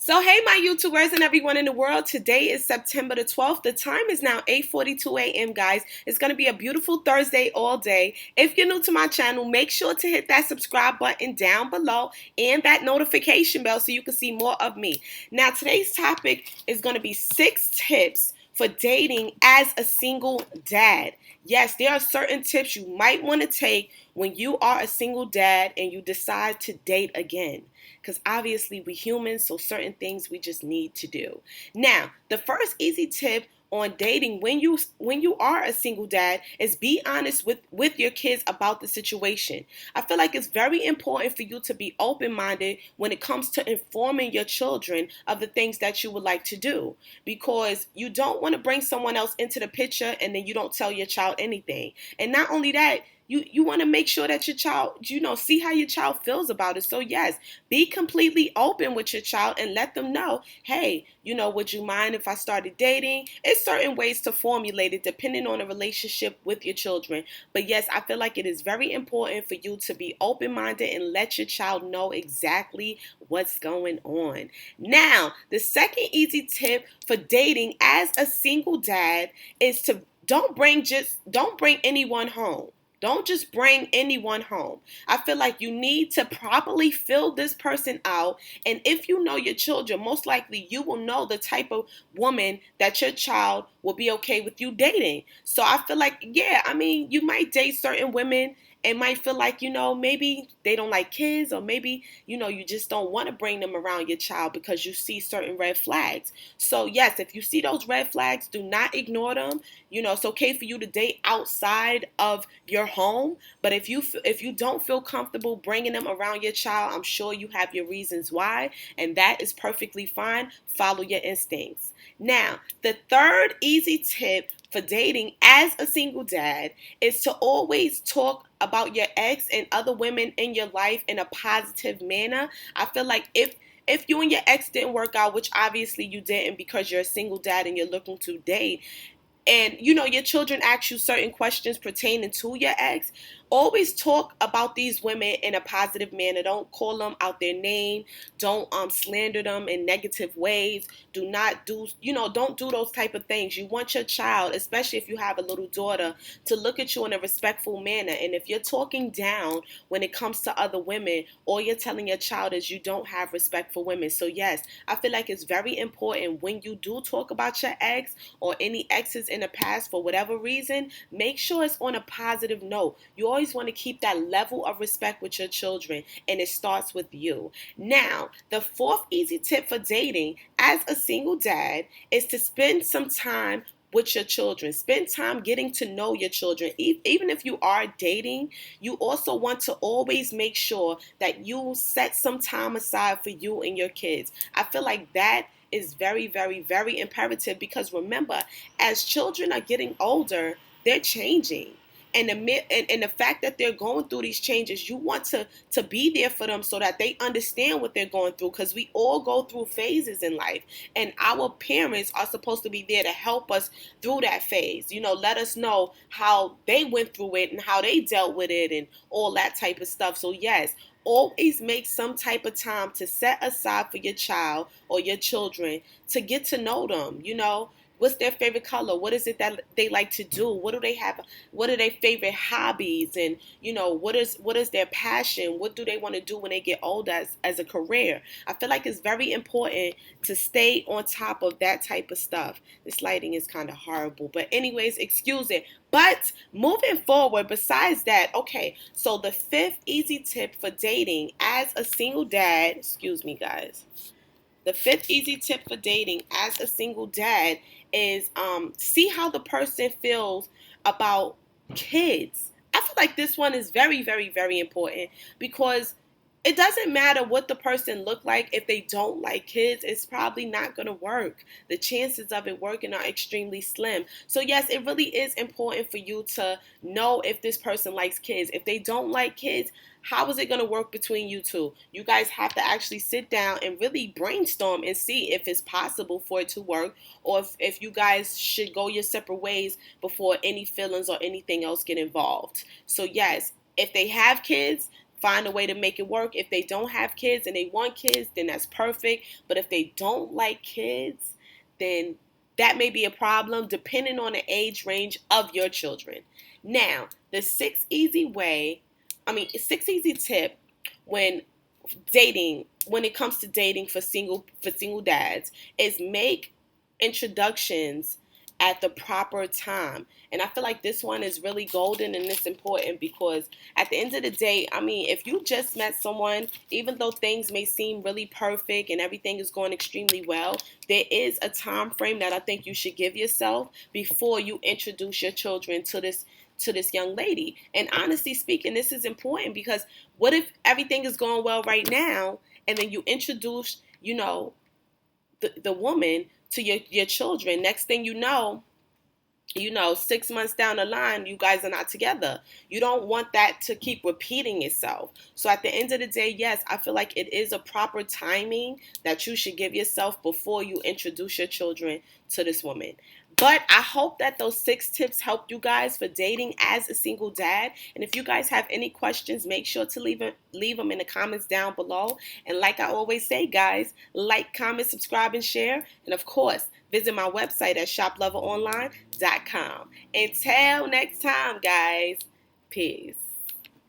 So hey my YouTubers and everyone in the world, today is September the 12th. The time is now 8:42 a.m. guys. It's going to be a beautiful Thursday all day. If you're new to my channel, make sure to hit that subscribe button down below and that notification bell so you can see more of me. Now today's topic is going to be 6 tips for dating as a single dad. Yes, there are certain tips you might want to take when you are a single dad and you decide to date again. Because obviously we humans, so certain things we just need to do. Now, the first easy tip on dating when you are a single dad is be honest with your kids about the situation. I feel like it's very important for you to be open-minded when it comes to informing your children of the things that you would like to do, because you don't want to bring someone else into the picture and then you don't tell your child anything. And not only that, you want to make sure that your child, see how your child feels about it. So yes, be completely open with your child and let them know, hey, would you mind if I started dating? It's certain ways to formulate it depending on the relationship with your children. But yes, I feel like it is very important for you to be open-minded and let your child know exactly what's going on. Now, the second easy tip for dating as a single dad is to don't bring anyone home. Don't just bring anyone home. I feel like you need to properly fill this person out. And if you know your children, most likely you will know the type of woman that your child will be okay with you dating. So I feel like, you might date certain women and might feel like, maybe they don't like kids, or maybe, you just don't want to bring them around your child because you see certain red flags. So yes, if you see those red flags, do not ignore them. It's okay for you to date outside of your home, but if you don't feel comfortable bringing them around your child, I'm sure you have your reasons why, and that is perfectly fine. Follow your instincts. Now, the third easy tip for dating as a single dad is to always talk about your ex and other women in your life in a positive manner. I feel like if you and your ex didn't work out, which obviously you didn't because you're a single dad and you're looking to date, and your children ask you certain questions pertaining to your ex, always talk about these women in a positive manner. Don't call them out their name. Don't slander them in negative ways. Don't do those type of things. You want your child, especially if you have a little daughter, to look at you in a respectful manner. And if you're talking down when it comes to other women, all you're telling your child is you don't have respect for women. So yes, I feel like it's very important when you do talk about your ex or any exes in the past for whatever reason, make sure it's on a positive note. You always want to keep that level of respect with your children, and it starts with you. Now, the fourth easy tip for dating as a single dad is to spend some time with your children. Spend time getting to know your children. Even if you are dating, you also want to always make sure that you set some time aside for you and your kids. I feel like that is very, very, very imperative, because remember, as children are getting older, they're changing. And the fact that they're going through these changes, you want to be there for them so that they understand what they're going through, because we all go through phases in life, and our parents are supposed to be there to help us through that phase. Let us know how they went through it and how they dealt with it and all that type of stuff. So yes, always make some type of time to set aside for your child or your children to get to know them. What's their favorite color? What is it that they like to do? What do they have? What are their favorite hobbies? And what is their passion? What do they want to do when they get older as a career? I feel like it's very important to stay on top of that type of stuff. This lighting is kind of horrible, but anyways, excuse it. But moving forward, besides that, okay, so the fifth easy tip for dating as a single dad, excuse me guys. The fifth easy tip for dating as a single dad is see how the person feels about kids. I feel like this one is very, very, very important, because it doesn't matter what the person look like. If they don't like kids, it's probably not going to work. The chances of it working are extremely slim. So yes, it really is important for you to know if this person likes kids. If they don't like kids, how is it going to work between you two? You guys have to actually sit down and really brainstorm and see if it's possible for it to work, or if you guys should go your separate ways before any feelings or anything else get involved. So yes, if they have kids, find a way to make it work. If they don't have kids and they want kids, then that's perfect. But if they don't like kids, then that may be a problem depending on the age range of your children. Now, the six easy tip when when it comes to dating for single dads, is make introductions at the proper time. And I feel like this one is really golden and it's important because at the end of the day, if you just met someone, even though things may seem really perfect and everything is going extremely well, there is a time frame that I think you should give yourself before you introduce your children to this young lady. And honestly speaking, this is important because what if everything is going well right now and then you introduce, the woman to your children? Next thing you know, 6 months down the line, you guys are not together. You don't want that to keep repeating itself. So at the end of the day, yes, I feel like it is a proper timing that you should give yourself before you introduce your children to this woman. But I hope that those 6 tips helped you guys for dating as a single dad. And if you guys have any questions, make sure to leave them in the comments down below. And like I always say, guys, like, comment, subscribe, and share. And of course, visit my website at shoploveronline.com. Until next time, guys, peace.